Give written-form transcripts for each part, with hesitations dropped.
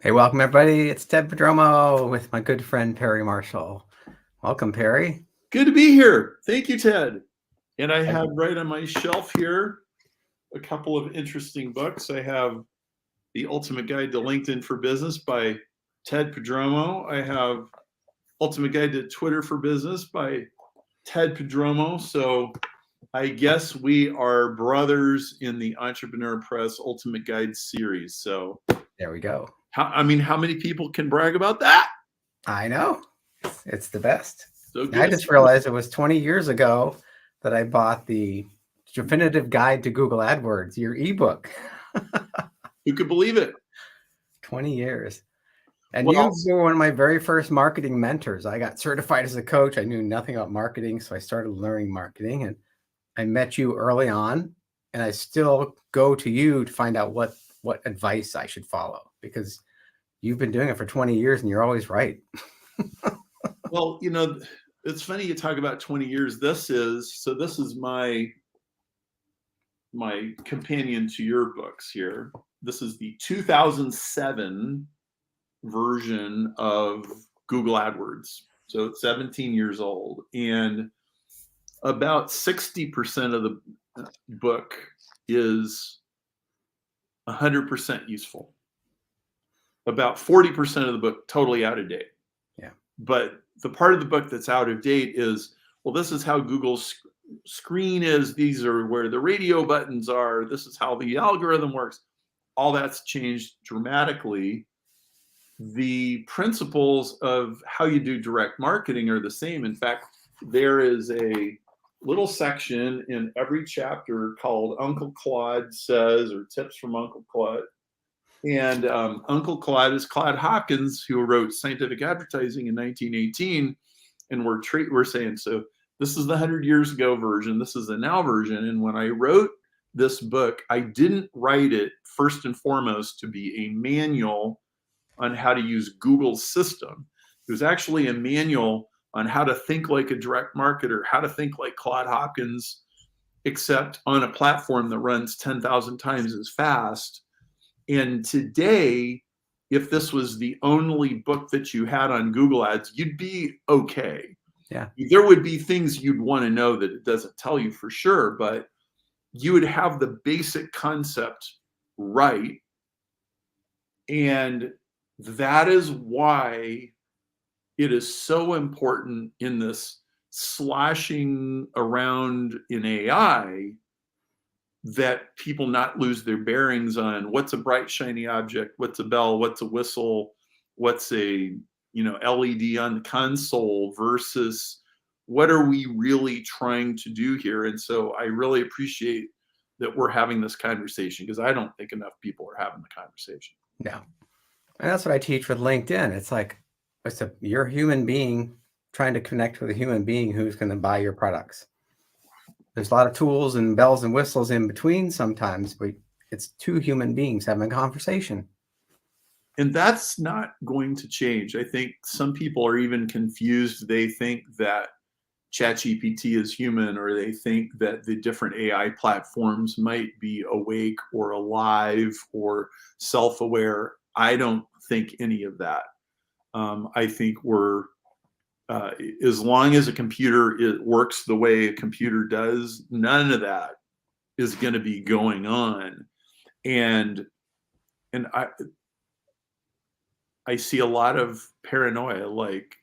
Hey, welcome everybody. It's Ted Padromo with my good friend Perry Marshall. Welcome, Perry. Good to be here. Thank you, Ted. And I have right on my shelf here a couple of interesting books. I have The Ultimate Guide to LinkedIn for Business by Ted Padromo. I have Ultimate Guide to Twitter for Business by Ted Padromo. So I guess we are brothers in the Entrepreneur Press Ultimate Guide series. So there we go. How many people can brag about that? I know. It's the best. So I just realized it was 20 years ago that I bought the Definitive Guide to Google AdWords, your ebook. Who could believe it? 20 years. And you were one of my very first marketing mentors. I got certified as a coach. I knew nothing about marketing, so I started learning marketing. And I met you early on, and I still go to you to find out what advice I should follow, because you've been doing it for 20 years and you're always right. Well, it's funny you talk about 20 years. This is my companion to your books here. This is the 2007 version of Google AdWords. So it's 17 years old, and about 60% of the book is 100% useful. About 40% of the book totally out of date. Yeah. But the part of the book that's out of date is, well, this is how Google's screen is. These are where the radio buttons are. This is how the algorithm works. All that's changed dramatically. The principles of how you do direct marketing are the same. In fact, there is a little section in every chapter called Uncle Claude Says, or Tips from Uncle Claude. And Uncle Claude is Claude Hopkins, who wrote Scientific Advertising in 1918. And we're saying, so this is the 100 years ago version. This is the now version. And when I wrote this book, I didn't write it first and foremost to be a manual on how to use Google's system. It was actually a manual on how to think like a direct marketer, how to think like Claude Hopkins, except on a platform that runs 10,000 times as fast. And today, if this was the only book that you had on Google Ads, you'd be okay. Yeah. There would be things you'd want to know that it doesn't tell you for sure, but you would have the basic concept right. And that is why it is so important in this slashing around in AI that people not lose their bearings on what's a bright, shiny object, what's a bell, what's a whistle, what's a LED on the console versus what are we really trying to do here. And so I really appreciate that we're having this conversation, because I don't think enough people are having the conversation. Yeah. And that's what I teach with LinkedIn. It's like, you're a human being trying to connect with a human being who's going to buy your products. There's a lot of tools and bells and whistles in between sometimes, but it's two human beings having a conversation. And that's not going to change. I think some people are even confused. They think that ChatGPT is human, or they think that the different AI platforms might be awake or alive or self-aware. I don't think any of that. I think we're, as long as a computer works the way a computer does, none of that is going to be going on. And I see a lot of paranoia, like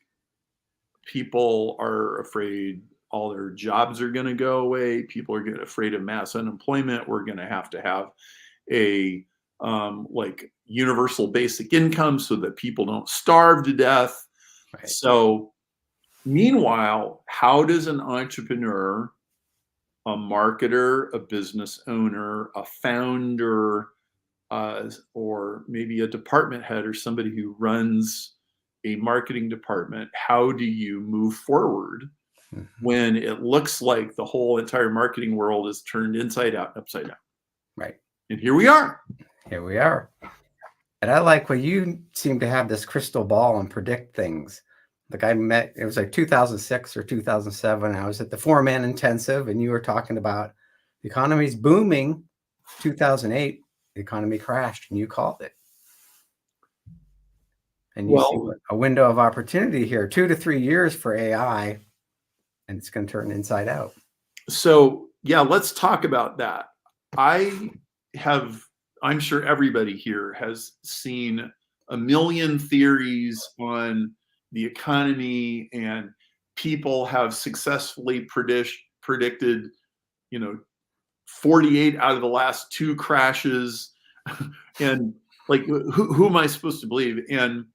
people are afraid all their jobs are going to go away. People are afraid of mass unemployment. We're going to have a like universal basic income so that people don't starve to death. Right. So meanwhile, how does an entrepreneur, a marketer, a business owner, a founder, or maybe a department head or somebody who runs a marketing department, how do you move forward when it looks like the whole entire marketing world is turned inside out and upside down? Right. And here we are. Here we are. And I like when you seem to have this crystal ball and predict things. Like it was like 2006 or 2007. I was at the 4-man intensive, and you were talking about the economy's booming. 2008, the economy crashed, and you called it. And you see a window of opportunity here, 2 to 3 years for AI, and it's going to turn inside out. So yeah, let's talk about that. I'm sure everybody here has seen a million theories on the economy, and people have successfully predicted, 48 out of the last 2 crashes. And like, who am I supposed to believe? And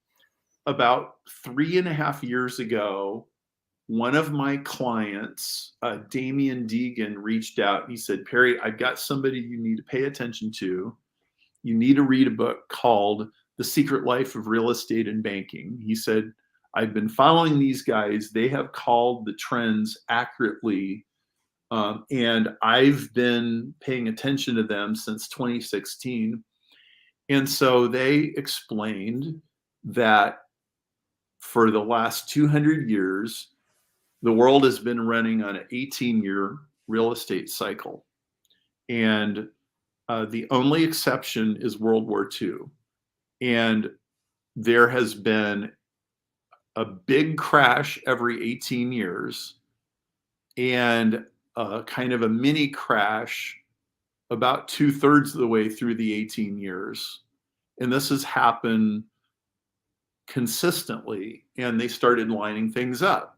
about 3.5 years ago, one of my clients, Damian Deegan, reached out and he said, Perry, I've got somebody you need to pay attention to. You need to read a book called The Secret Life of Real Estate and Banking. He said, I've been following these guys. They have called the trends accurately. And I've been paying attention to them since 2016. And so they explained that for the last 200 years, the world has been running on an 18-year real estate cycle. And the only exception is World War II. And there has been a big crash every 18 years and kind of a mini crash about 2/3 of the way through the 18 years. And this has happened consistently. And they started lining things up.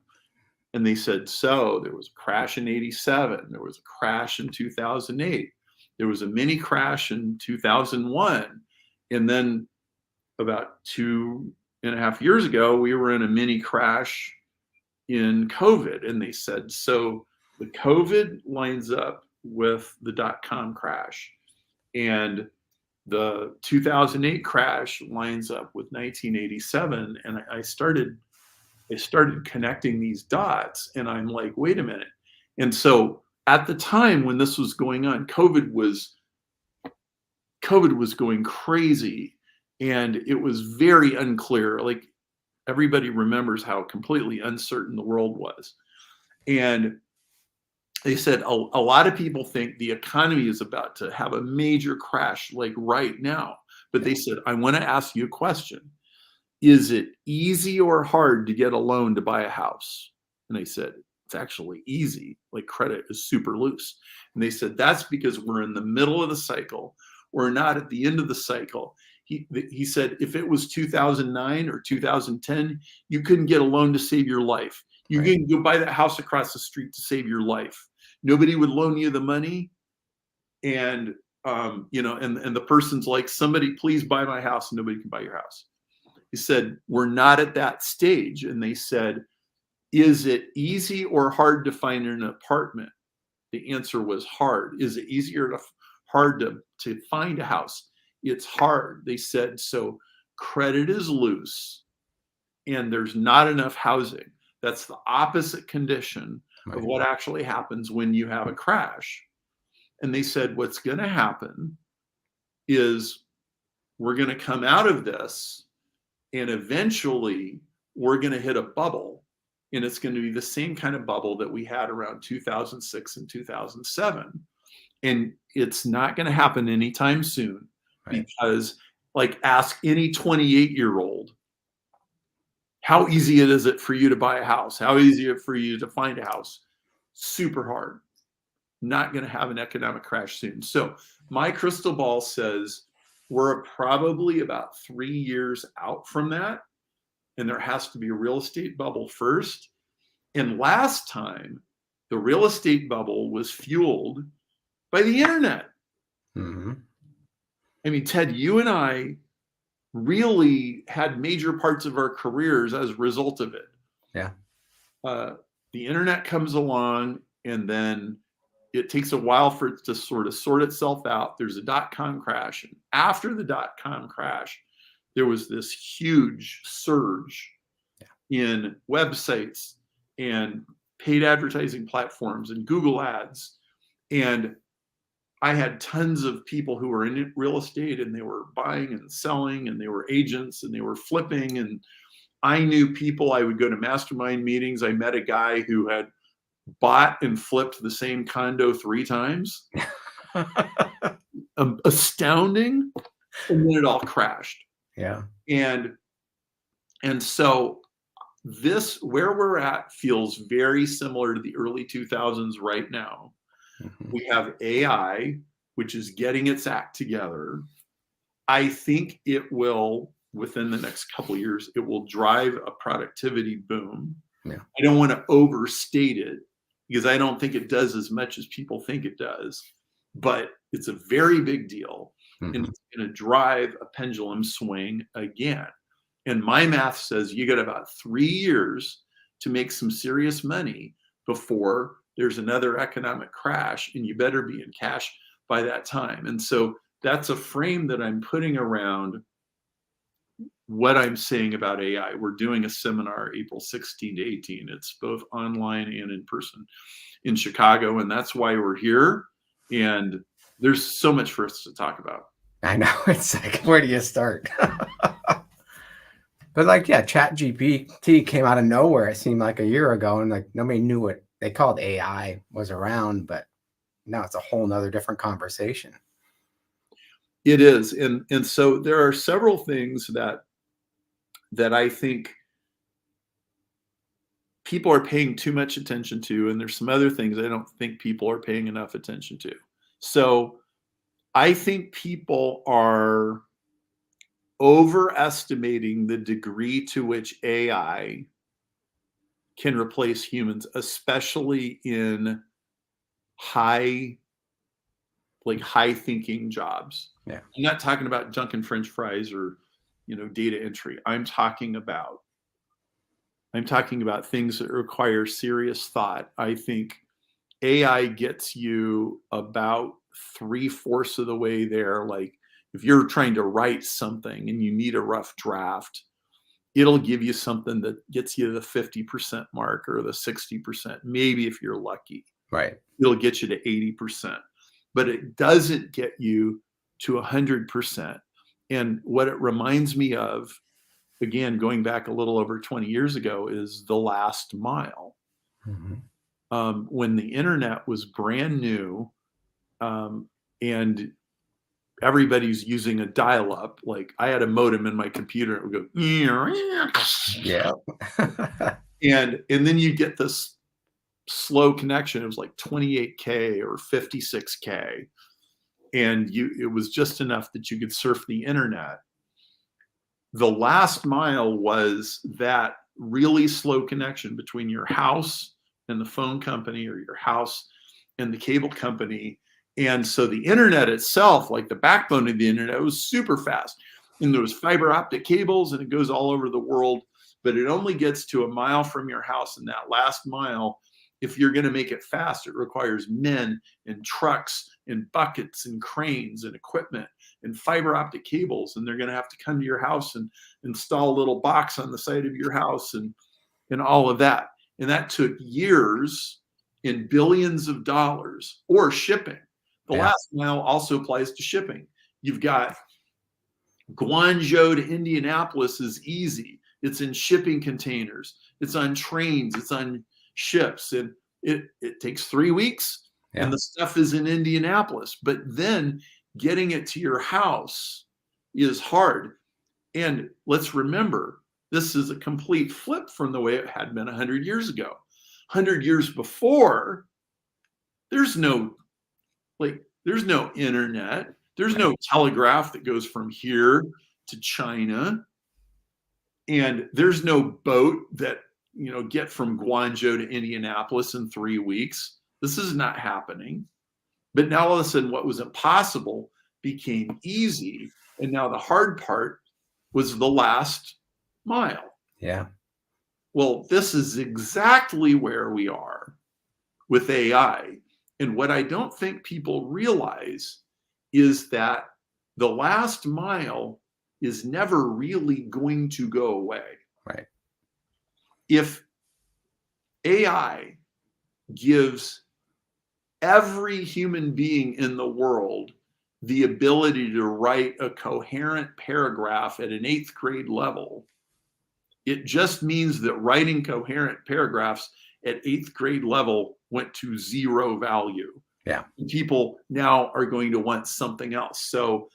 And they said, so there was a crash in 87. There was a crash in 2008. There was a mini crash in 2001. And then about 2.5 years ago, we were in a mini crash in COVID. And they said, so the COVID lines up with the dot-com crash. And the 2008 crash lines up with 1987. And I started connecting these dots, and I'm like, wait a minute. And so at the time when this was going on, COVID was going crazy, and it was very unclear. Like, everybody remembers how completely uncertain the world was. And they said a lot of people think the economy is about to have a major crash like right now. But they said, I want to ask you a question. Is it easy or hard to get a loan to buy a house? And they said, it's actually easy. Like, credit is super loose. And they said, that's because we're in the middle of the cycle. We're not at the end of the cycle. He said, if it was 2009 or 2010, you couldn't get a loan to save your life. You can go buy that house across the street to save your life. Nobody would loan you the money. And, and the person's like, somebody please buy my house, and nobody can buy your house. He said, we're not at that stage. And they said, is it easy or hard to find an apartment? The answer was hard. Is it easier or hard to find a house? It's hard. They said, so credit is loose and there's not enough housing. That's the opposite condition of what actually happens when you have a crash. And they said, what's going to happen is we're going to come out of this, and eventually we're going to hit a bubble, and it's going to be the same kind of bubble that we had around 2006 and 2007. And it's not going to happen anytime soon, because, like, ask any 28-year-old, how easy is it for you to buy a house? How easy is it for you to find a house? Super hard. Not going to have an economic crash soon. So my crystal ball says we're probably about 3 years out from that. And there has to be a real estate bubble first. And last time, the real estate bubble was fueled by the internet. Mm-hmm. I mean, Ted, you and I really had major parts of our careers as a result of it. Yeah. The internet comes along, and then it takes a while for it to sort of sort itself out. There's a dot-com crash. And after the dot-com crash, there was this huge surge in websites and paid advertising platforms and Google ads. And I had tons of people who were in real estate, and they were buying and selling, and they were agents, and they were flipping. And I knew people. I would go to mastermind meetings. I met a guy who had bought and flipped the same condo 3 times. Astounding. And then it all crashed. Yeah. And And so this, where we're at, feels very similar to the early 2000s right now. Mhm. We have AI, which is getting its act together. I think it will, within the next couple of years, it will drive a productivity boom. Yeah. I don't want to overstate it because I don't think it does as much as people think it does, but it's a very big deal, and Mhm. it's going to drive a pendulum swing again. And my math says you got about 3 years to make some serious money before there's another economic crash, and you better be in cash by that time. And so that's a frame that I'm putting around what I'm saying about AI. We're doing a seminar April 16 to 18. It's both online and in person in Chicago, and that's why we're here. And there's so much for us to talk about. I know. It's like, where do you start? But like, yeah, Chat GPT came out of nowhere. It seemed like a year ago, and like nobody knew what they called AI was around, but now it's a whole nother different conversation. It is, and so there are several things that I think people are paying too much attention to, and there's some other things I don't think people are paying enough attention to. So I think people are overestimating the degree to which AI can replace humans, especially in high high thinking jobs. Yeah. I'm not talking about Dunkin' French fries or data entry. I'm talking about things that require serious thought. I think AI gets you about 3/4 of the way there. Like if you're trying to write something and you need a rough draft, it'll give you something that gets you the 50% mark or the 60%, maybe if you're lucky. Right. It'll get you to 80%, but it doesn't get you to 100%. And what it reminds me of, again, going back a little over 20 years ago, is the last mile. Mhm. When the internet was brand new, and everybody's using a dial-up, like I had a modem in my computer, it would go, Yeah. and then you get this slow connection. It was like 28K or 56K, and it was just enough that you could surf the internet. The last mile was that really slow connection between your house and the phone company, or your house and the cable company. And so the internet itself, like the backbone of the internet, was super fast. And there was fiber optic cables, and it goes all over the world, but it only gets to a mile from your house. And that last mile, if you're going to make it fast, it requires men and trucks and buckets and cranes and equipment and fiber optic cables. And they're going to have to come to your house and install a little box on the side of your house and all of that. And that took years and billions of dollars, or shipping. The Yeah. last mile also applies to shipping. You've got Guangzhou to Indianapolis is easy. It's in shipping containers. It's on trains. It's on ships. And it takes 3 weeks, Yeah. and the stuff is in Indianapolis. But then getting it to your house is hard. And let's remember, this is a complete flip from the way it had been 100 years ago. 100 years before, there's no internet. There's no telegraph that goes from here to China. And there's no boat that, get from Guangzhou to Indianapolis in 3 weeks. This is not happening. But now all of a sudden, what was impossible became easy. And now the hard part was the last mile. Yeah. Well, this is exactly where we are with AI. And what I don't think people realize is that the last mile is never really going to go away. Right. If AI gives every human being in the world the ability to write a coherent paragraph at an 8th grade level, it just means that writing coherent paragraphs at 8th grade level went to 0 value. Yeah. People now are going to want something else. So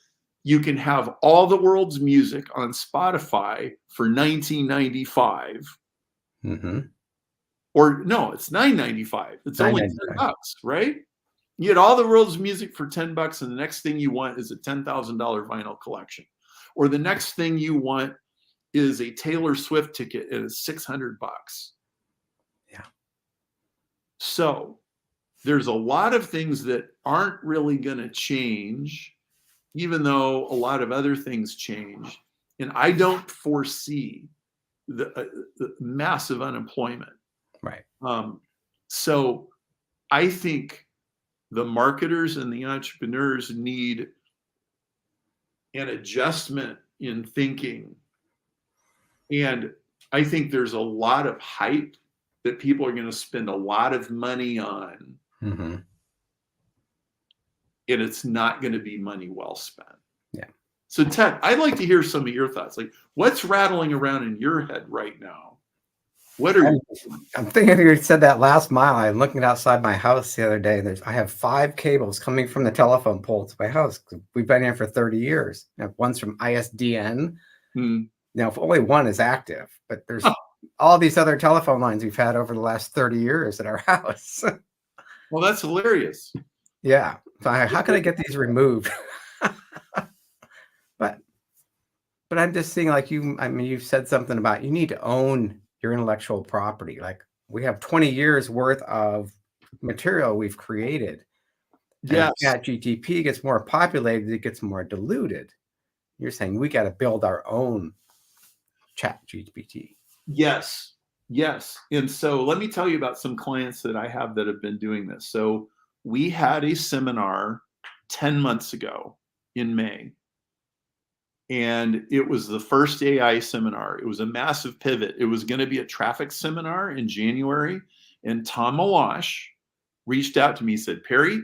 you can have all the world's music on Spotify for $19.95. Mm-hmm. Or no, it's $9.95. It's only $10, right? You get all the world's music for $10, and the next thing you want is a $10,000 vinyl collection. Or the next thing you want is a Taylor Swift ticket and it's $600. Yeah. So there's a lot of things that aren't really going to change, even though a lot of other things change. And I don't foresee the massive unemployment. Right. So I think the marketers and the entrepreneurs need an adjustment in thinking. And I think there's a lot of hype that people are going to spend a lot of money on. Mm-hmm. And it's not going to be money well spent. Yeah. So Ted, I'd like to hear some of your thoughts. Like, what's rattling around in your head right now? What are I'm thinking you said that last mile. I'm looking outside my house the other day. I have 5 cables coming from the telephone pole to my house. We've been here for 30 years. One's from ISDN. Now, if only one is active, but there's all these other telephone lines we've had over the last 30 years at our house. Well, that's hilarious. Yeah. So how can I get these removed? But I'm just seeing, like, you've said something about you need to own your intellectual property. Like, we have 20 years worth of material we've created. Yes. As ChatGPT gets more populated, it gets more diluted. You're saying we got to build our own ChatGPT. Yes. Yes. And so let me tell you about some clients that I have that have been doing this. So we had a seminar 10 months ago in May. And it was the first AI seminar. It was a massive pivot. It was going to be a traffic seminar in January. And Tom Malash reached out to me, said, Perry,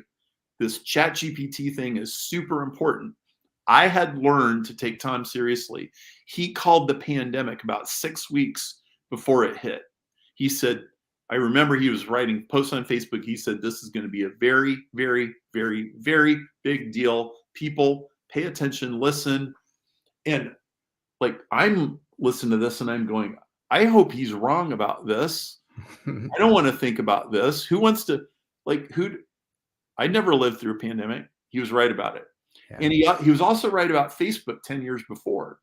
this ChatGPT thing is super important. I had learned to take Tom seriously. He called the pandemic about 6 weeks before it hit. He said, I remember he was writing posts on Facebook. He said, this is going to be a very, very, very, very big deal. People pay attention, listen. And like, I'm listening to this and I'm going, I hope he's wrong about this. I don't want to think about this. Who wants to, like, I never lived through a pandemic. He was right about it. Yeah. And he was also right about Facebook 10 years before.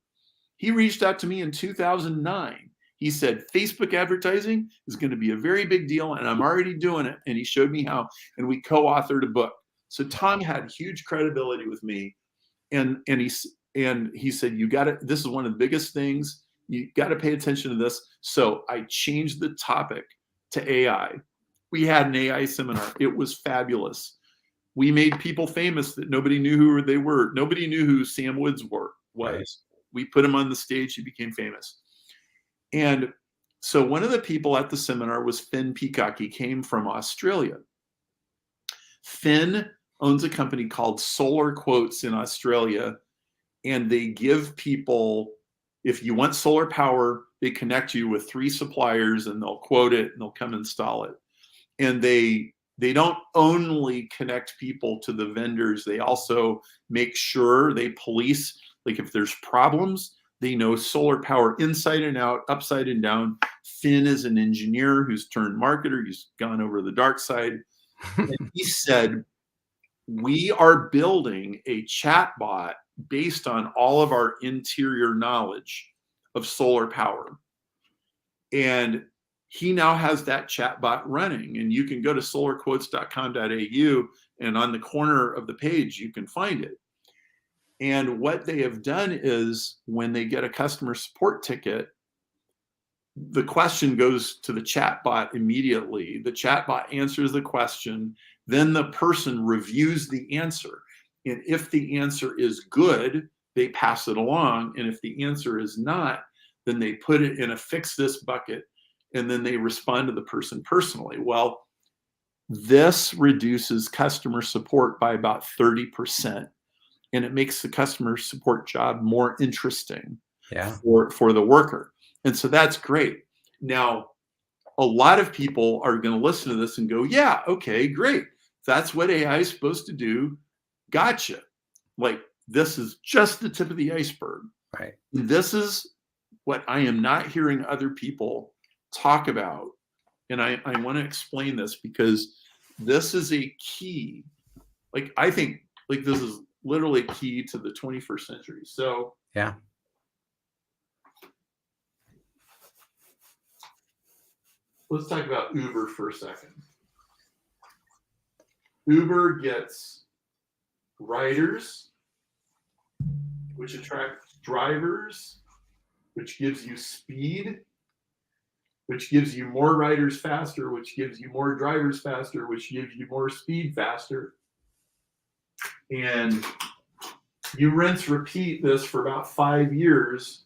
He reached out to me in 2009. He said, Facebook advertising is going to be a very big deal, and I'm already doing it. And he showed me how, and we co-authored a book. So Tom had huge credibility with me. And he said, this is one of the biggest things. You got to pay attention to this. So I changed the topic to AI. We had an AI seminar. It was fabulous. We made people famous that nobody knew who they were. Nobody knew who Sam Woods was. Right. We put him on the stage. He became famous. And so one of the people at the seminar was Finn Peacock. He came from Australia. Finn owns a company called Solar Quotes in Australia. And they give people, if you want solar power, they connect you with 3 suppliers and they'll quote it and they'll come install it. And they don't only connect people to the vendors, they also make sure they police, like if there's problems, they know solar power inside and out, upside and down. Finn is an engineer who's turned marketer. He's gone over the dark side. And he said, we are building a chat bot based on all of our interior knowledge of solar power. And he now has that chat bot running, and you can go to solarquotes.com.au, and on the corner of the page, you can find it. And what they have done is when they get a customer support ticket, the question goes to the chat bot immediately. The chat bot answers the question. Then the person reviews the answer. And if the answer is good, they pass it along. And if the answer is not, then they put it in a fix this bucket, and then they respond to the person personally. Well, this reduces customer support by about 30%. And it makes the customer support job more interesting for the worker. And so that's great. Now, a lot of people are going to listen to this and go, yeah, okay, great. That's what AI is supposed to do. Gotcha. Like, This is just the tip of the iceberg. Right. This is what I am not hearing other people talk about. And I want to explain this because this is a key. Like, I think like this is literally key to the 21st century. So yeah. Let's talk about Uber for a second. Uber gets riders, which attract drivers, which gives you speed, which gives you more riders faster, which gives you more drivers faster, which gives you more speed faster. And you rinse, repeat this for about 5 years,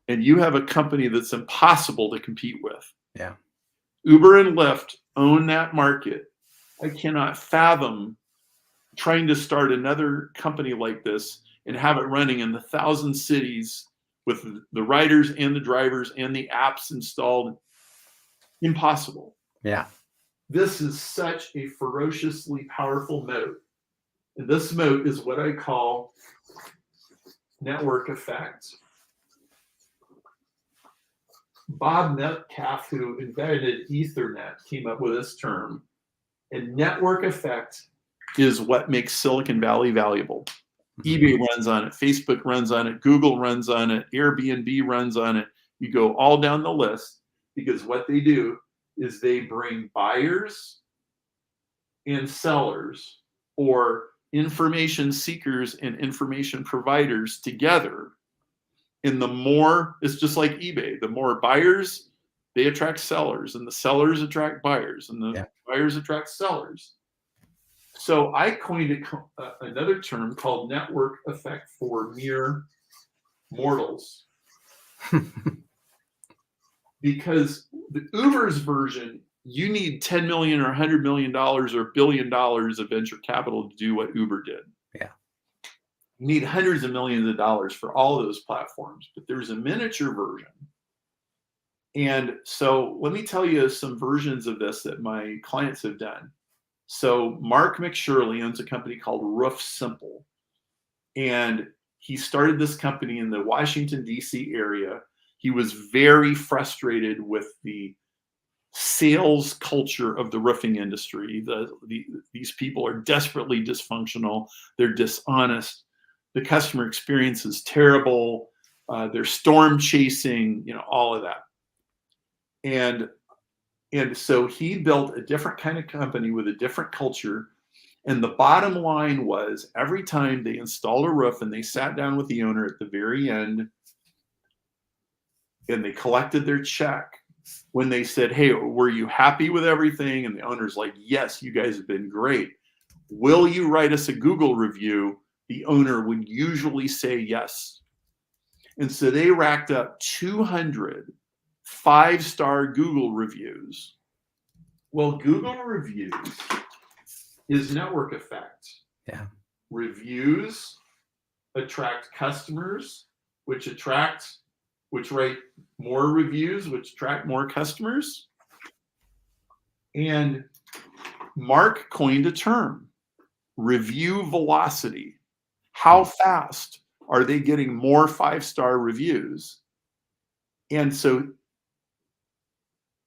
and you have a company that's impossible to compete with. Yeah. Uber and Lyft own that market. I cannot fathom trying to start another company like this and have it running in the 1,000 cities with the riders and the drivers and the apps installed. Impossible. Yeah. This is such a ferociously powerful moat. And this moat is what I call network effect. Bob Metcalfe, who invented Ethernet, came up with this term. And network effect is what makes Silicon Valley valuable. eBay runs on it, Facebook runs on it, Google runs on it, Airbnb runs on it. You go all down the list because what they do is they bring buyers and sellers, or information seekers and information providers together. And the more, it's just like eBay, the more buyers, they attract sellers, and the sellers attract buyers, and the buyers attract sellers. So I coined another term called network effect for mere mortals. Because the Uber's version, you need $10 million or $100 million or $1 billion of venture capital to do what Uber did. Yeah. You need hundreds of millions of dollars for all of those platforms, but there's a miniature version. And so let me tell you some versions of this that my clients have done. So Mark McShirley owns a company called Roof Simple. And he started this company in the Washington, D.C. area. He was very frustrated with the sales culture of the roofing industry. These people are desperately dysfunctional. They're dishonest. The customer experience is terrible. They're storm chasing, all of that. And so he built a different kind of company with a different culture. And the bottom line was, every time they installed a roof and they sat down with the owner at the very end and they collected their check, when they said, "Hey, were you happy with everything?" And the owner's like, "Yes, you guys have been great. Will you write us a Google review?" The owner would usually say yes. And so they racked up 200 5-star Google reviews. Well, Google reviews is network effect. Yeah. Reviews attract customers, which write more reviews, which attract more customers. And Mark coined a term, review velocity. How fast are they getting more 5-star reviews? And so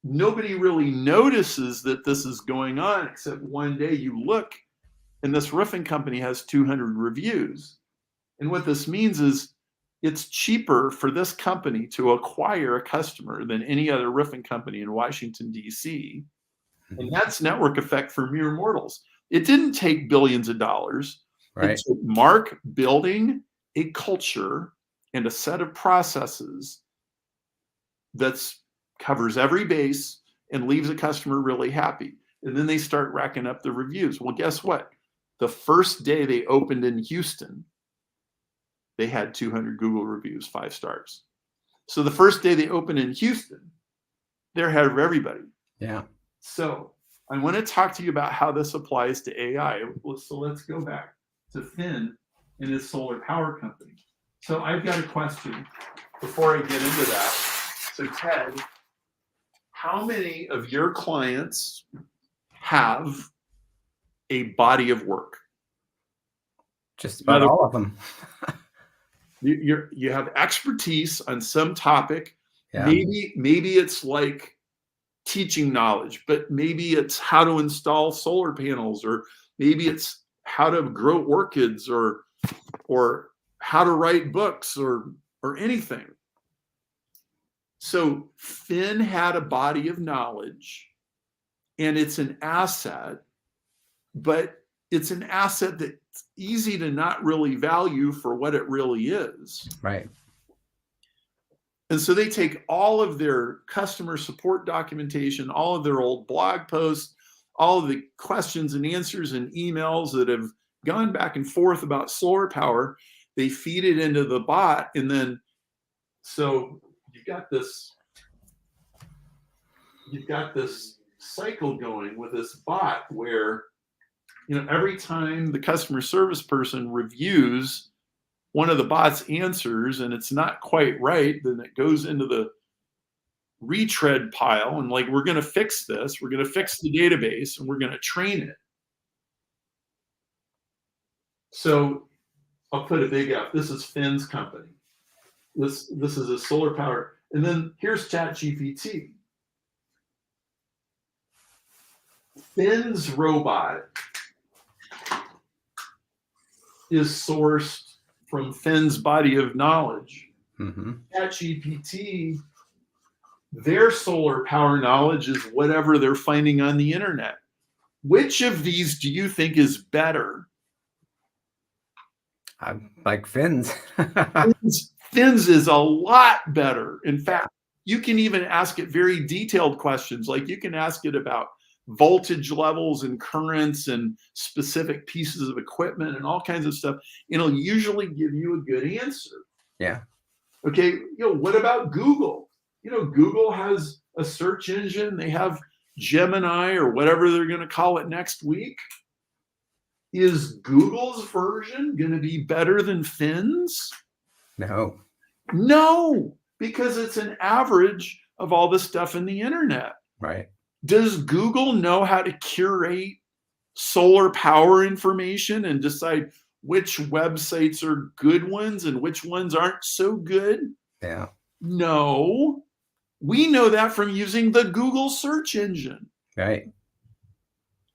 nobody really notices that this is going on, except one day you look and this roofing company has 200 reviews. And what this means is it's cheaper for this company to acquire a customer than any other roofing company in Washington, D.C. And that's network effect for mere mortals. It didn't take billions of dollars. Right. It took Mark building a culture and a set of processes that covers every base and leaves a customer really happy. And then they start racking up the reviews. Well, guess what? The first day they opened in Houston, they had 200 Google reviews, 5 stars. So the first day they opened in Houston, they're ahead of everybody. Yeah. So I want to talk to you about how this applies to AI. So let's go back to Finn and his solar power company. So I've got a question before I get into that. So Ted, how many of your clients have a body of work? Just In about other all of them. you have expertise on some topic. Yeah. Maybe it's like teaching knowledge, but maybe it's how to install solar panels, or maybe it's how to grow orchids, or how to write books, or anything. So Finn had a body of knowledge, and it's an asset, but it's an asset that's easy to not really value for what it really is. Right. And so they take all of their customer support documentation, all of their old blog posts, all of the questions and answers and emails that have gone back and forth about solar power. They feed it into the bot. And then, so you've got this cycle going with this bot where, every time the customer service person reviews one of the bot's answers and it's not quite right, then it goes into the retread pile, and like, we're going to fix this. We're going to fix the database, and we're going to train it. So I'll put a big F. This is Finn's company. This is a solar power. And then here's ChatGPT. Finn's robot is sourced from Finn's body of knowledge. Mm-hmm. ChatGPT, their solar power knowledge is whatever they're finding on the internet. Which of these do you think is better? I like Finn's. Finn's is a lot better. In fact, you can even ask it very detailed questions. Like, you can ask it about voltage levels and currents and specific pieces of equipment and all kinds of stuff. It'll usually give you a good answer. Yeah. Okay. What about Google? Google has a search engine. They have Gemini, or whatever they're going to call it next week. Is Google's version going to be better than Finn's? No, because it's an average of all the stuff in the internet. Right. Does Google know how to curate solar power information and decide which websites are good ones and which ones aren't so good? Yeah. No. We know that from using the Google search engine. Right.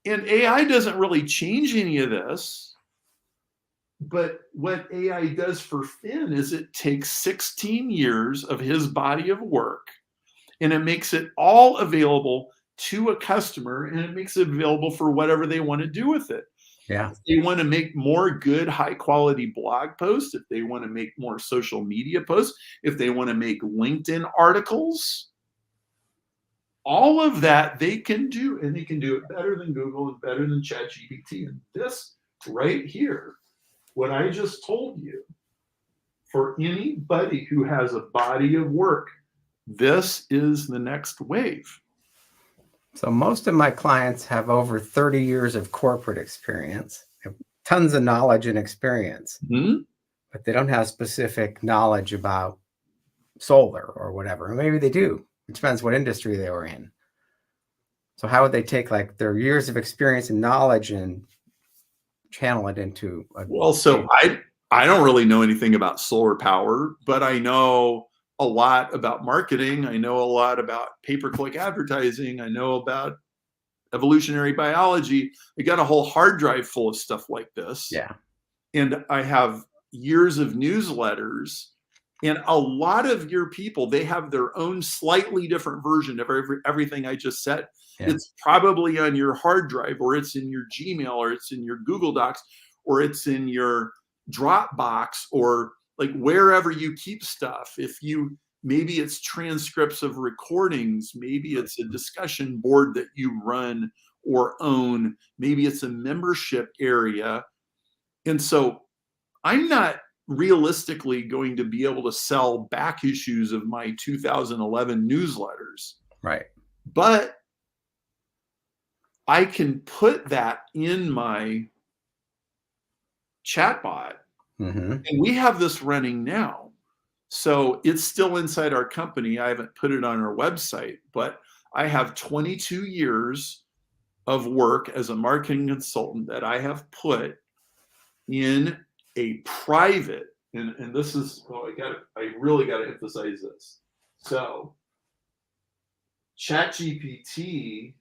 And AI doesn't really change any of this. But what AI does for Finn is it takes 16 years of his body of work, and it makes it all available to a customer, and it makes it available for whatever they want to do with it. Yeah. If they want to make more good, high quality blog posts, if they want to make more social media posts, if they want to make LinkedIn articles, all of that they can do, and they can do it better than Google and better than ChatGPT. And this right here, what I just told you, for anybody who has a body of work, this is the next wave. So most of my clients have over 30 years of corporate experience, have tons of knowledge and experience, but they don't have specific knowledge about solar or whatever. Or maybe they do. It depends what industry they were in. So how would they take like their years of experience and knowledge and channel it into so I don't really know anything about solar power, but I know a lot about marketing. I know a lot about pay-per-click advertising. I know about evolutionary biology. I got a whole hard drive full of stuff like this. Yeah. And I have years of newsletters, and a lot of your people, they have their own slightly different version of everything I just said. Yeah. It's probably on your hard drive, or it's in your Gmail, or it's in your Google Docs, or it's in your Dropbox, or like wherever you keep stuff. Maybe it's transcripts of recordings, maybe it's a discussion board that you run or own, maybe it's a membership area. And so I'm not realistically going to be able to sell back issues of my 2011 newsletters. Right. But I can put that in my chatbot. And we have this running now. So it's still inside our company. I haven't put it on our website, but I have 22 years of work as a marketing consultant that I have put in a private, and this is, I really got to emphasize this. So ChatGPT,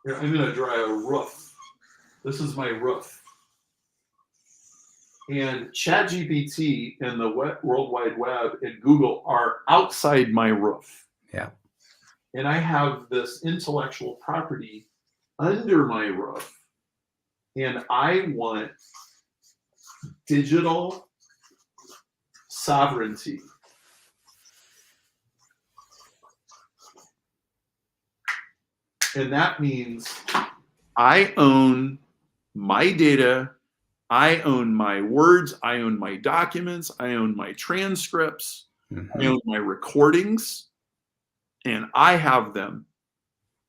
here, I'm going to draw a roof. This is my roof. And ChatGPT and the World Wide Web and Google are outside my roof. Yeah. And I have this intellectual property under my roof. And I want digital sovereignty. And that means I own my data, I own my words, I own my documents, I own my transcripts, I own my recordings, and I have them,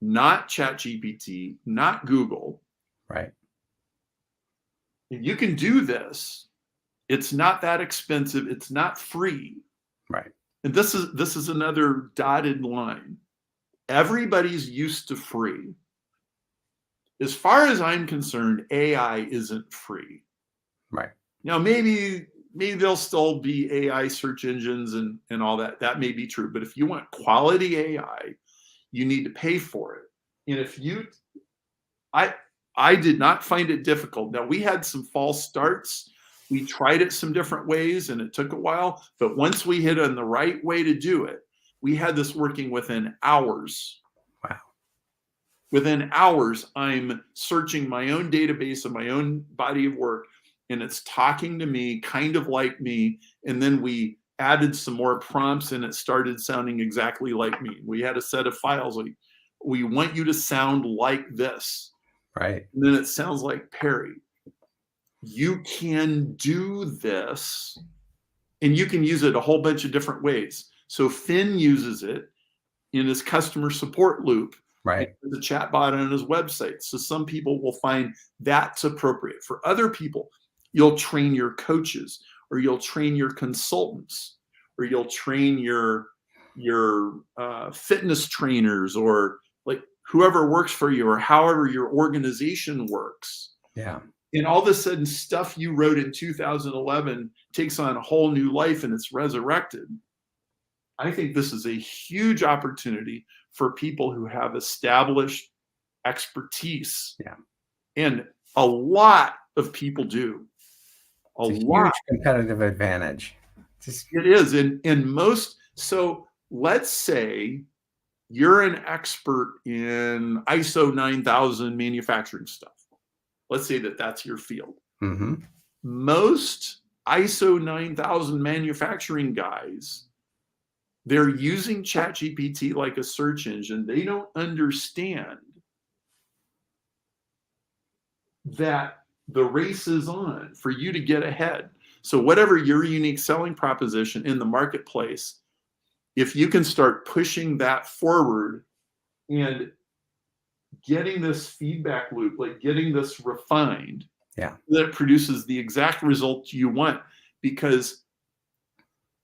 not ChatGPT, not Google. Right. And you can do this. It's not that expensive. It's not free. Right. And this is another dotted line. Everybody's used to free. As far as I'm concerned, AI isn't free. Right. Now, maybe there'll still be AI search engines and all that. That may be true. But if you want quality AI, you need to pay for it. And if you, I did not find it difficult. Now, we had some false starts. We tried it some different ways and it took a while. But once we hit on the right way to do it, we had this working within hours. Wow. Within hours, I'm searching my own database of my own body of work, and it's talking to me kind of like me. And then we added some more prompts and it started sounding exactly like me. We had a set of files. Like, we want you to sound like this. Right. And then it sounds like Perry. You can do this, and you can use it a whole bunch of different ways. So Finn uses it in his customer support loop. Right. The chatbot on his website. So some people will find that's appropriate. For other people, you'll train your coaches, or you'll train your consultants, or you'll train your fitness trainers, or like whoever works for you, or however your organization works. Yeah. And all of a sudden, stuff you wrote in 2011 takes on a whole new life and it's resurrected. I think this is a huge opportunity for people who have established expertise. Yeah. And a lot of people do. It's a huge competitive advantage. It is. And most, so let's say you're an expert in ISO 9000 manufacturing stuff. Let's say that that's your field. Mm-hmm. Most ISO 9000 manufacturing guys, they're using ChatGPT like a search engine. They don't understand that the race is on for you to get ahead. So whatever your unique selling proposition in the marketplace, if you can start pushing that forward and getting this feedback loop, like getting this refined, that produces the exact result you want, because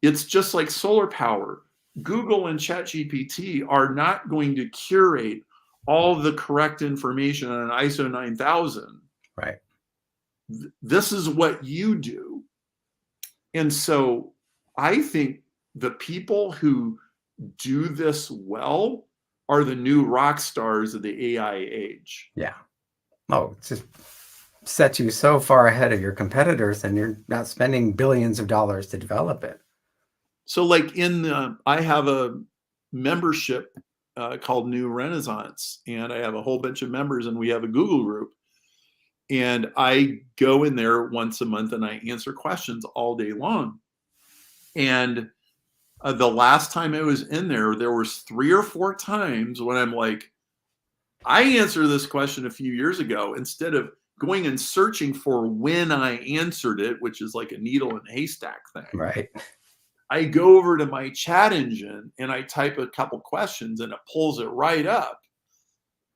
it's just like solar power. Google and ChatGPT are not going to curate all the correct information on an ISO 9000. Right. This is what you do. And so I think the people who do this well are the new rock stars of the AI age. Yeah. Oh, it just sets you so far ahead of your competitors, and you're not spending billions of dollars to develop it. So like I have a membership called New Renaissance, and I have a whole bunch of members, and we have a Google group, and I go in there once a month and I answer questions all day long. And the last time I was in there was 3 or 4 times when I'm like, I answered this question a few years ago, instead of going and searching for when I answered it, which is like a needle in a haystack thing. Right. I go over to my chat engine and I type a couple questions and it pulls it right up,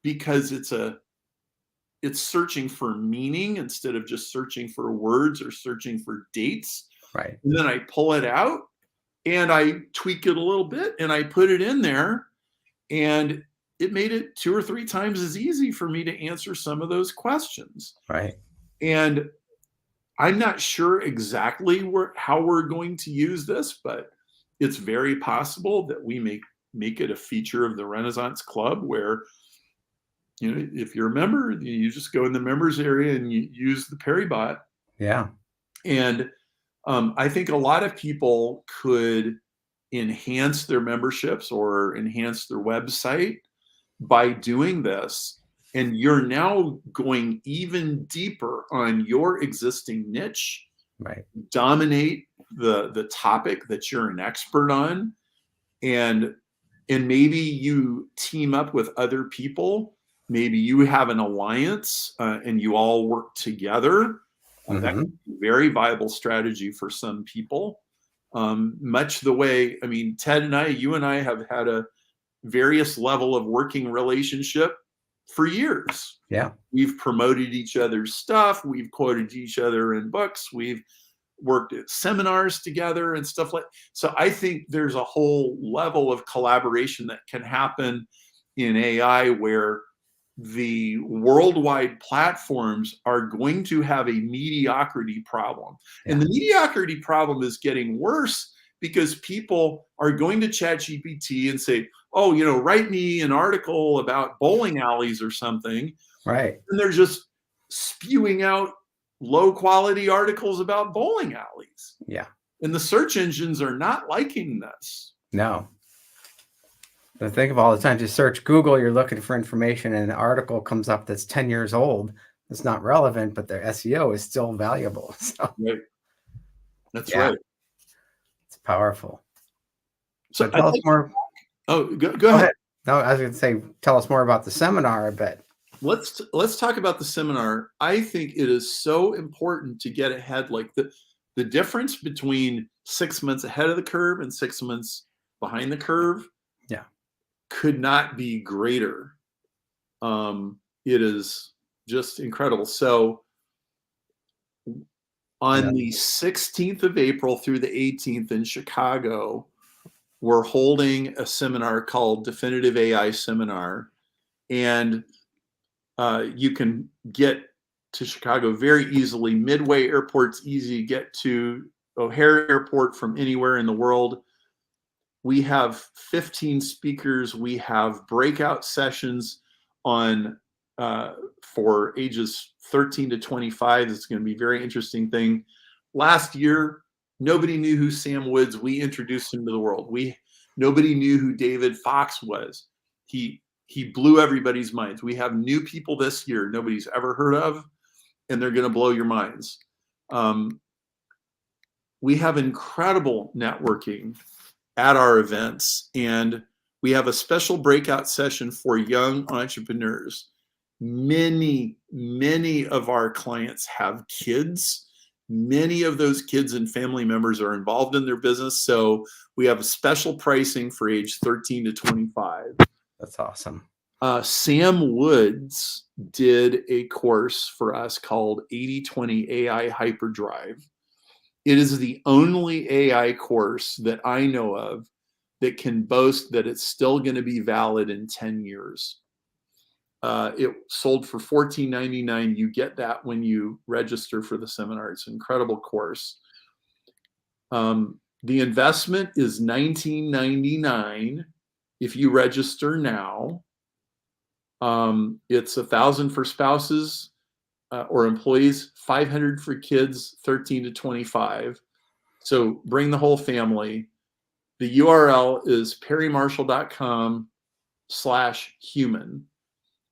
because it's searching for meaning instead of just searching for words or searching for dates. Right. And then I pull it out and I tweak it a little bit and I put it in there, and it made it 2 or 3 times as easy for me to answer some of those questions. Right. And I'm not sure exactly how we're going to use this, but it's very possible that we make it a feature of the Renaissance Club where, if you're a member, you just go in the members area and you use the Perrybot. Yeah. And I think a lot of people could enhance their memberships or enhance their website by doing this. And you're now going even deeper on your existing niche, Right. dominate the topic that you're an expert on, and maybe you team up with other people. Maybe you have an alliance and you all work together. That could be a very viable strategy for some people. Much the way, I mean, Ted and you and I have had a various level of working relationship for years. Yeah. We've promoted each other's stuff. We've quoted each other in books. We've worked at seminars together and stuff like. So I think there's a whole level of collaboration that can happen in AI where the worldwide platforms are going to have a mediocrity problem. Yeah. And the mediocrity problem is getting worse because people are going to ChatGPT and say, oh, write me an article about bowling alleys or something. Right. And they're just spewing out low quality articles about bowling alleys. Yeah. And the search engines are not liking this. No. But think of all the times you search Google, you're looking for information and an article comes up that's 10 years old. It's not relevant, but their SEO is still valuable. So right. That's right. It's powerful. So tell us more. Oh, go ahead. No, I was going to say, tell us more about the seminar a bit. Let's talk about the seminar. I think it is so important to get ahead. Like the difference between 6 months ahead of the curve and 6 months behind the curve, could not be greater. It is just incredible. So on the 16th of April through the 18th in Chicago, we're holding a seminar called Definitive AI Seminar. And you can get to Chicago very easily. Midway Airport's easy to get to. O'Hare Airport from anywhere in the world. We have 15 speakers. We have breakout sessions on for ages 13 to 25. It's going to be a very interesting thing. Last year, nobody knew who Sam Woods. We introduced him to the world. Nobody knew who David Fox was. He blew everybody's minds. We have new people this year nobody's ever heard of, and they're going to blow your minds. We have incredible networking at our events, and we have a special breakout session for young entrepreneurs. Many of our clients have kids. Many of those kids and family members are involved in their business. So we have a special pricing for age 13 to 25. That's awesome. Sam Woods did a course for us called 80/20 AI Hyperdrive. It is the only AI course that I know of that can boast that it's still going to be valid in 10 years. It sold for $14.99. You get that when you register for the seminar. It's an incredible course. The investment is $19.99 if you register now. It's $1,000 for spouses or employees, $500 for kids 13 to 25. So bring the whole family. The URL is perrymarshall.com/human.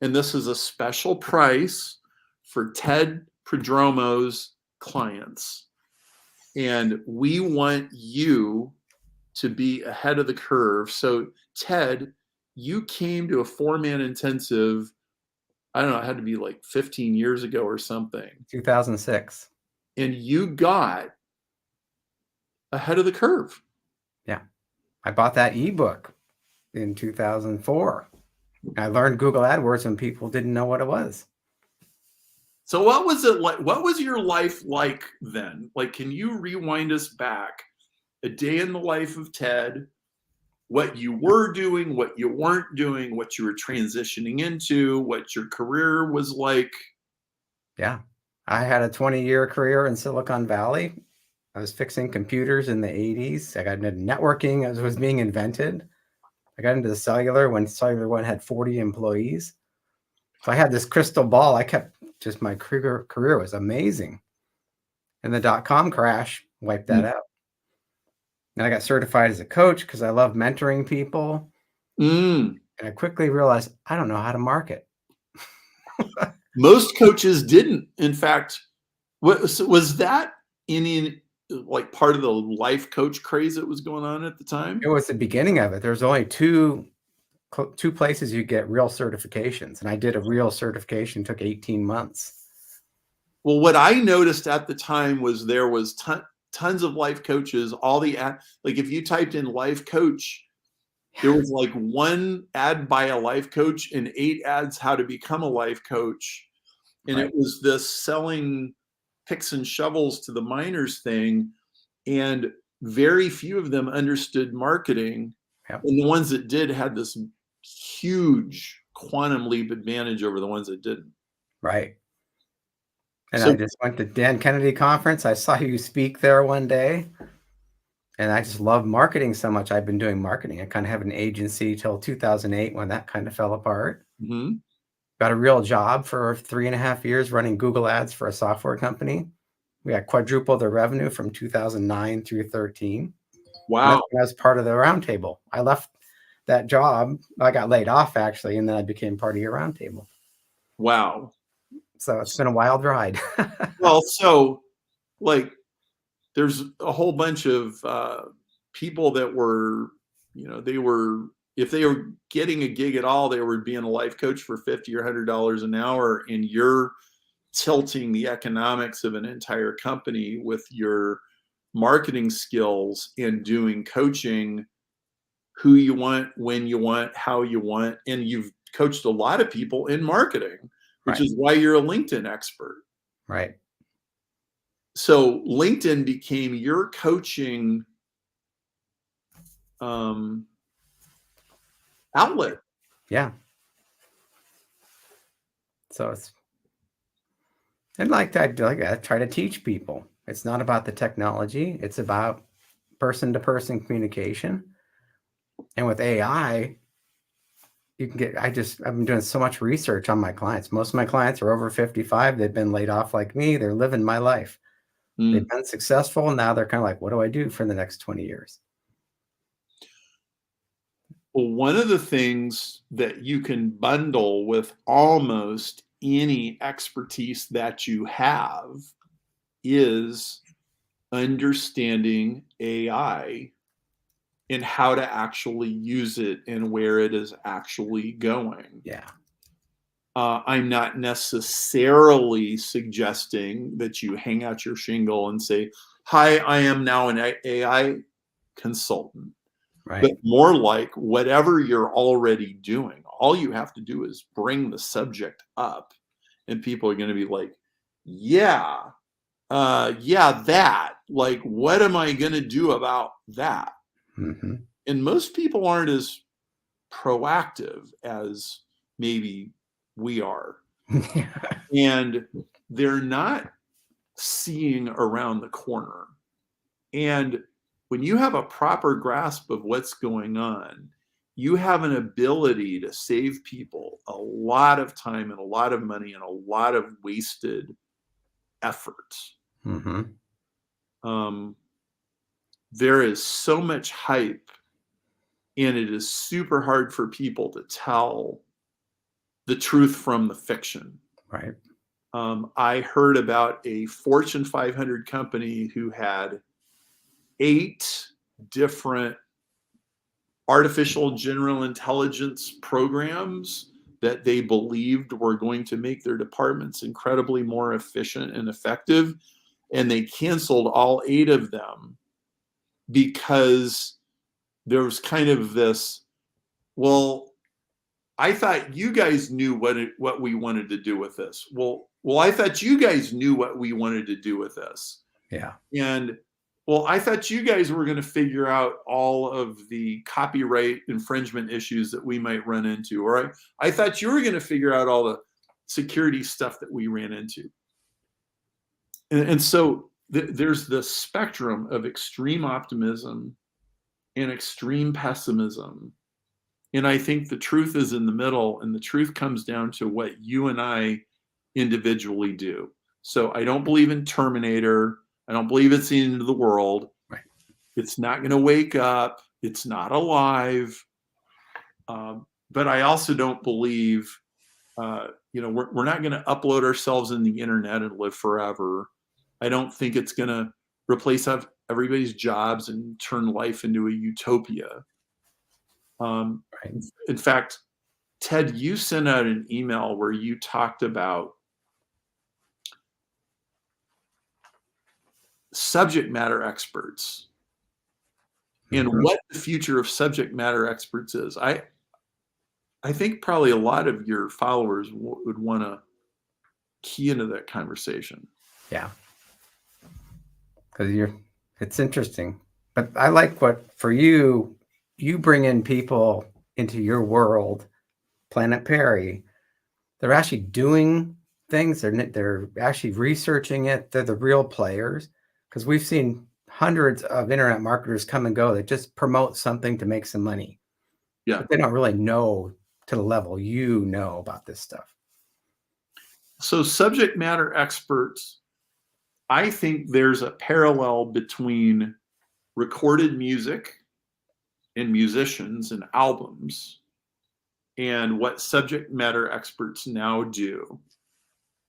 And this is a special price for Ted Prodromo's clients. And we want you to be ahead of the curve. So Ted, you came to a 4-man intensive, I don't know, it had to be like 15 years ago or something. 2006. And you got ahead of the curve. Yeah. I bought that ebook in 2004. I learned Google AdWords when people didn't know what it was. So what was it like? What was your life like then? Like, can you rewind us back a day in the life of Ted, what you were doing, what you weren't doing, what you were transitioning into, what your career was like? Yeah. I had a 20-year career in Silicon Valley. I was fixing computers in the 80s. I got into networking as it was being invented. I got into the cellular when Cellular One had 40 employees. So I had this crystal ball. I kept just my career was amazing. And the dot-com crash wiped that out. And I got certified as a coach because I love mentoring people. Mm. And I quickly realized I don't know how to market. Most coaches didn't. In fact, was that any like part of the life coach craze that was going on at the time? It was the beginning of it. There's only two places you get real certifications, and I did a real certification. Took 18 months. Well, what I noticed at the time was there was tons of life coaches. All the like, if you typed in life coach, there was like one ad by a life coach and 8 ads how to become a life coach. And Right. it was this selling picks and shovels to the miners thing. And very few of them understood marketing. Yep. And the ones that did had this huge quantum leap advantage over the ones that didn't. Right. And So, I just went to Dan Kennedy conference. I saw you speak there one day. And I just love marketing so much. I've been doing marketing. I kind of have an agency till 2008 when that kind of fell apart. mm-hmm. Got a real job for 3.5 years running Google ads for a software company. We got quadrupled the revenue from 2009 through 13. Wow. And I was part of the roundtable. I left that job. I got laid off actually, and then I became part of your roundtable. Wow. So it's been a wild ride. Well, so like there's a whole bunch of people that were, they were, if they were getting a gig at all, they were being a life coach for $50 or $100 an hour, and you're tilting the economics of an entire company with your marketing skills and doing coaching, who you want, when you want, how you want. And you've coached a lot of people in marketing, which Right. is why you're a LinkedIn expert. Right. So LinkedIn became your coaching outlet. Yeah. So it's, and like I try to teach people. It's not about the technology. It's about person-to-person communication. And with AI, you can get, I've been doing so much research on my clients. Most of my clients are over 55. They've been laid off like me. They're living my life. They've been successful. Now they're kind of like, what do I do for the next 20 years? Well, one of the things that you can bundle with almost any expertise that you have is understanding AI and how to actually use it and where it is actually going. Yeah. I'm not necessarily suggesting that you hang out your shingle and say, hi, I am now an AI consultant. Right. But more like whatever you're already doing, all you have to do is bring the subject up, and people are going to be like, yeah, that. Like, what am I going to do about that? Mm-hmm. And most people aren't as proactive as maybe we are. And they're not seeing around the corner. And when you have a proper grasp of what's going on, you have an ability to save people a lot of time and a lot of money and a lot of wasted effort. Mm-hmm. There is so much hype, and it is super hard for people to tell the truth from the fiction. Right. I heard about a Fortune 500 company who had 8 different artificial general intelligence programs that they believed were going to make their departments incredibly more efficient and effective. And they canceled all 8 of them because there was kind of this, well, I thought you guys knew what we wanted to do with this. Well, I thought you guys knew what we wanted to do with this. Yeah. And well, I thought you guys were going to figure out all of the copyright infringement issues that we might run into, or I thought you were going to figure out all the security stuff that we ran into. And so there's the spectrum of extreme optimism and extreme pessimism. And I think the truth is in the middle, and the truth comes down to what you and I individually do. So I don't believe in Terminator. I don't believe it's the end of the world. Right. It's not going to wake up. It's not alive. But I also don't believe, we're not going to upload ourselves in the internet and live forever. I don't think it's going to replace everybody's jobs and turn life into a utopia. Right. In fact, Ted, you sent out an email where you talked about subject matter experts and what the future of subject matter experts is. I think probably a lot of your followers would want to key into that conversation. Yeah. Because it's interesting. But I like for you bring in people into your world, Planet Perry. They're actually doing things. They're actually researching it. They're the real players. Because we've seen hundreds of internet marketers come and go that just promote something to make some money. Yeah. But they don't really know to the level you know about this stuff. So subject matter experts, I think there's a parallel between recorded music and musicians and albums and what subject matter experts now do.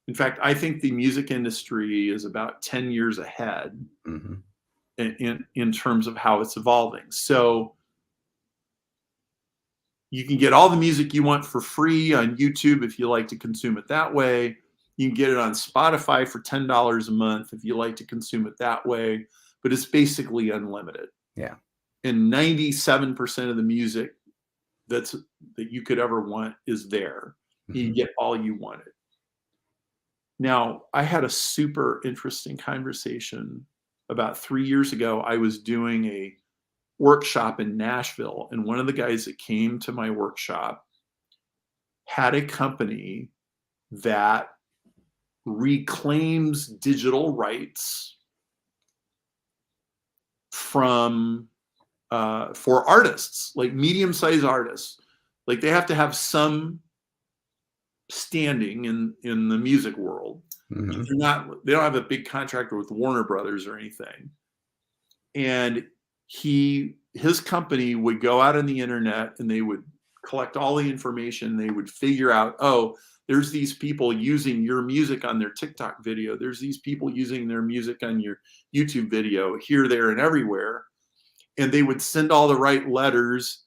In fact, I think the music industry is about 10 years ahead in terms of how it's evolving. So you can get all the music you want for free on YouTube if you like to consume it that way. You can get it on Spotify for $10 a month if you like to consume it that way, but it's basically unlimited. Yeah. And 97% of the music that you could ever want is there. You get all you wanted. Now, I had a super interesting conversation about 3 years ago. I was doing a workshop in Nashville, and one of the guys that came to my workshop had a company that reclaims digital rights from for artists, like medium-sized artists. Like they have to have some standing in the music world. They don't have a big contract with Warner Brothers or anything. And his company would go out on the internet and they would collect all the information. They would figure out, oh, there's these people using your music on their TikTok video. There's these people using their music on your YouTube video here, there, and everywhere. And they would send all the right letters,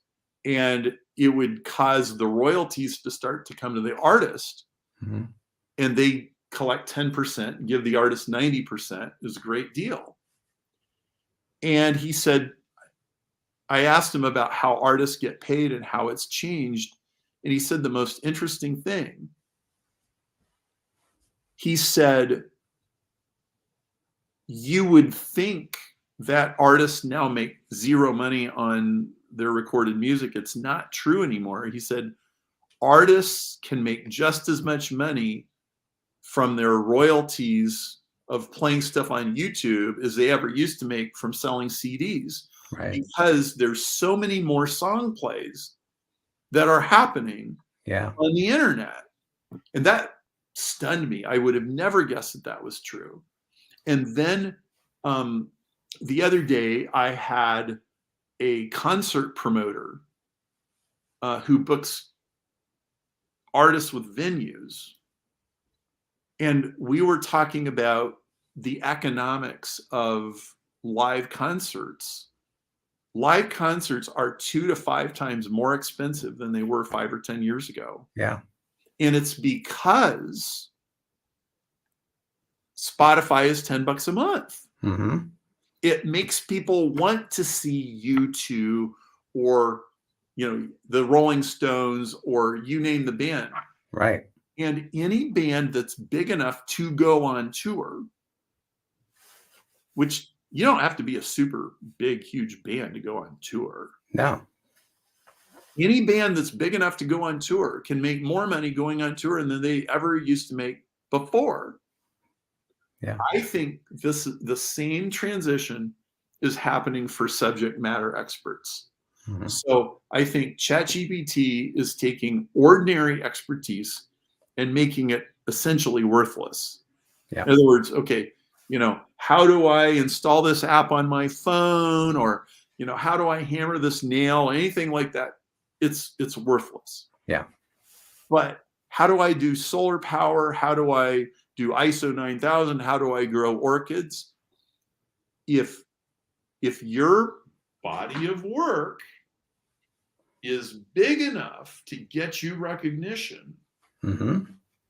and it would cause the royalties to start to come to the artist. And they collect 10% and give the artist 90%. It was a great deal. And he said, I asked him about how artists get paid and how it's changed. And he said the most interesting thing. He said, you would think that artists now make zero money on their recorded music. It's not true anymore. He said, artists can make just as much money from their royalties of playing stuff on YouTube as they ever used to make from selling CDs. Right. Because there's so many more song plays that are happening on the internet. And that stunned me. I would have never guessed that was true. And then the other day I had a concert promoter who books artists with venues. And we were talking about the economics of live concerts. Live concerts are 2 to 5 times more expensive than they were 5 or 10 years ago. Yeah. And it's because Spotify is $10 a month. It makes people want to see U2 or, the Rolling Stones or you name the band. Right. And any band that's big enough to go on tour, which you don't have to be a super big, huge band to go on tour. No. Any band that's big enough to go on tour can make more money going on tour than they ever used to make before. Yeah. I think the same transition is happening for subject matter experts. Mhm. So I think ChatGPT is taking ordinary expertise and making it essentially worthless. Yeah. In other words, okay, how do I install this app on my phone, or how do I hammer this nail, anything like that? It's worthless. Yeah. But how do I do solar power? How do I do ISO 9000? How do I grow orchids? If your body of work is big enough to get you recognition, Hmm.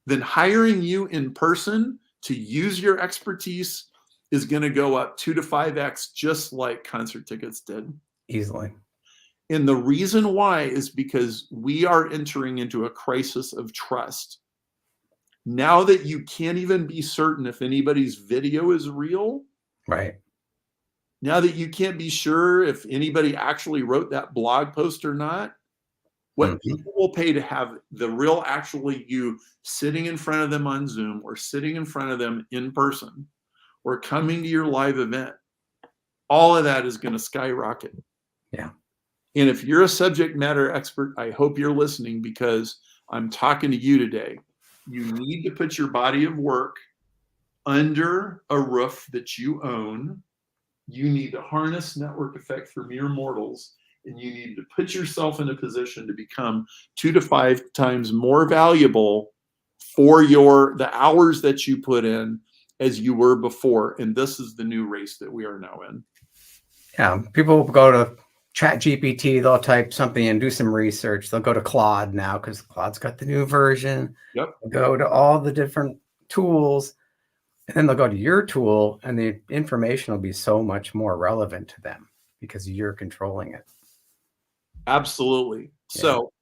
then hiring you in person to use your expertise is going to go up 2 to 5x, just like concert tickets did. Easily. And the reason why is because we are entering into a crisis of trust. Now that you can't even be certain if anybody's video is real, Right. now that you can't be sure if anybody actually wrote that blog post or not, what Hmm. people will pay to have the real actually you sitting in front of them on Zoom, or sitting in front of them in person, or coming to your live event, all of that is going to skyrocket. Yeah. And if you're a subject matter expert, I hope you're listening, because I'm talking to you today. You need to put your body of work under a roof that you own. You need to harness network effect for mere mortals, and you need to put yourself in a position to become 2 to 5 times more valuable for the hours that you put in as you were before. And this is the new race that we are now in. Yeah. People will go to ChatGPT, they'll type something and do some research. They'll go to Claude now because Claude's got the new version. Yep. They'll go to all the different tools, and then they'll go to your tool, and the information will be so much more relevant to them because you're controlling it. Absolutely. Yeah. So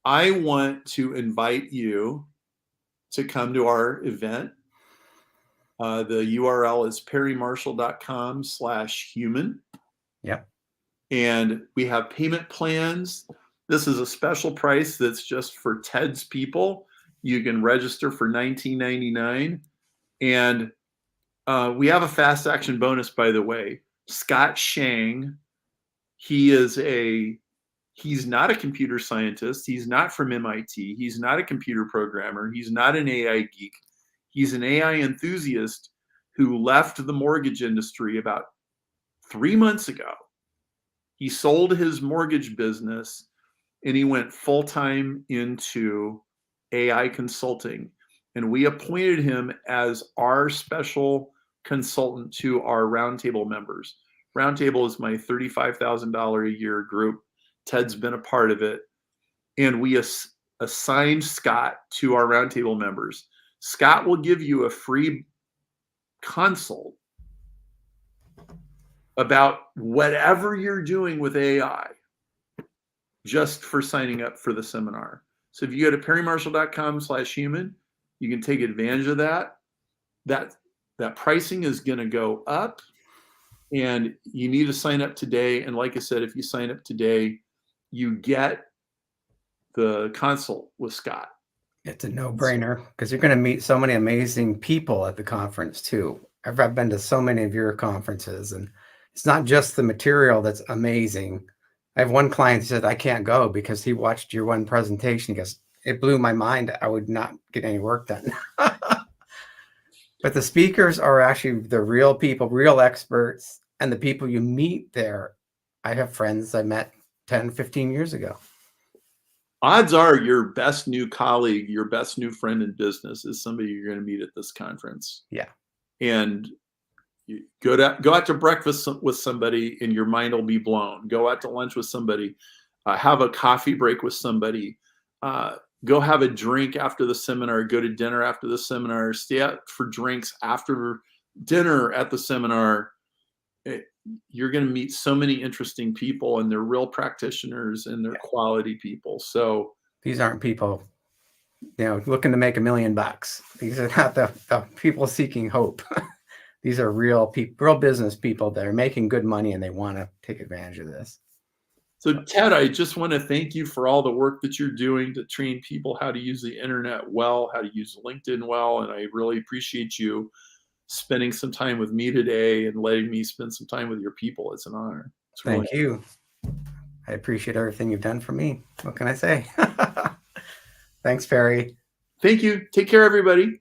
I want to invite you to come to our event. The URL is perrymarshall.com/human. Yep. And we have payment plans. This is a special price that's just for TED's people. You can register for $19.99. And we have a fast action bonus, by the way. Scott Shang, he's not a computer scientist. He's not from MIT. He's not a computer programmer. He's not an AI geek. He's an AI enthusiast who left the mortgage industry about 3 months ago. He sold his mortgage business and he went full-time into AI consulting. And we appointed him as our special consultant to our roundtable members. Roundtable is my $35,000 a year group. Ted's been a part of it. And we assigned Scott to our roundtable members. Scott will give you a free consult about whatever you're doing with AI, just for signing up for the seminar. So if you go to perrymarshall.com/human, you can take advantage of that. That pricing is going to go up, and you need to sign up today. And like I said, if you sign up today, you get the consult with Scott. It's a no-brainer because you're going to meet so many amazing people at the conference too. I've been to so many of your conferences, and it's not just the material that's amazing. I have one client who said, I can't go because he watched your one presentation. He goes, it blew my mind. I would not get any work done. But the speakers are actually the real people, real experts, and the people you meet there. I have friends I met 10, 15 years ago. Odds are your best new colleague, your best new friend in business is somebody you're going to meet at this conference. Yeah. And you go out to breakfast with somebody and your mind will be blown. Go out to lunch with somebody, have a coffee break with somebody, go have a drink after the seminar, go to dinner after the seminar, stay out for drinks after dinner at the seminar. You're going to meet so many interesting people, and they're real practitioners and they're quality people. So these aren't people, looking to make $1 million. These are not the people seeking hope. These are real people, real business people that are making good money, and they want to take advantage of this. So Ted, I just want to thank you for all the work that you're doing to train people how to use the internet well, how to use LinkedIn well, and I really appreciate you. spending some time with me today and letting me spend some time with your people. It's an honor. It's really Thank you. I appreciate everything you've done for me. What can I say? Thanks, Perry. Thank you. Take care, everybody.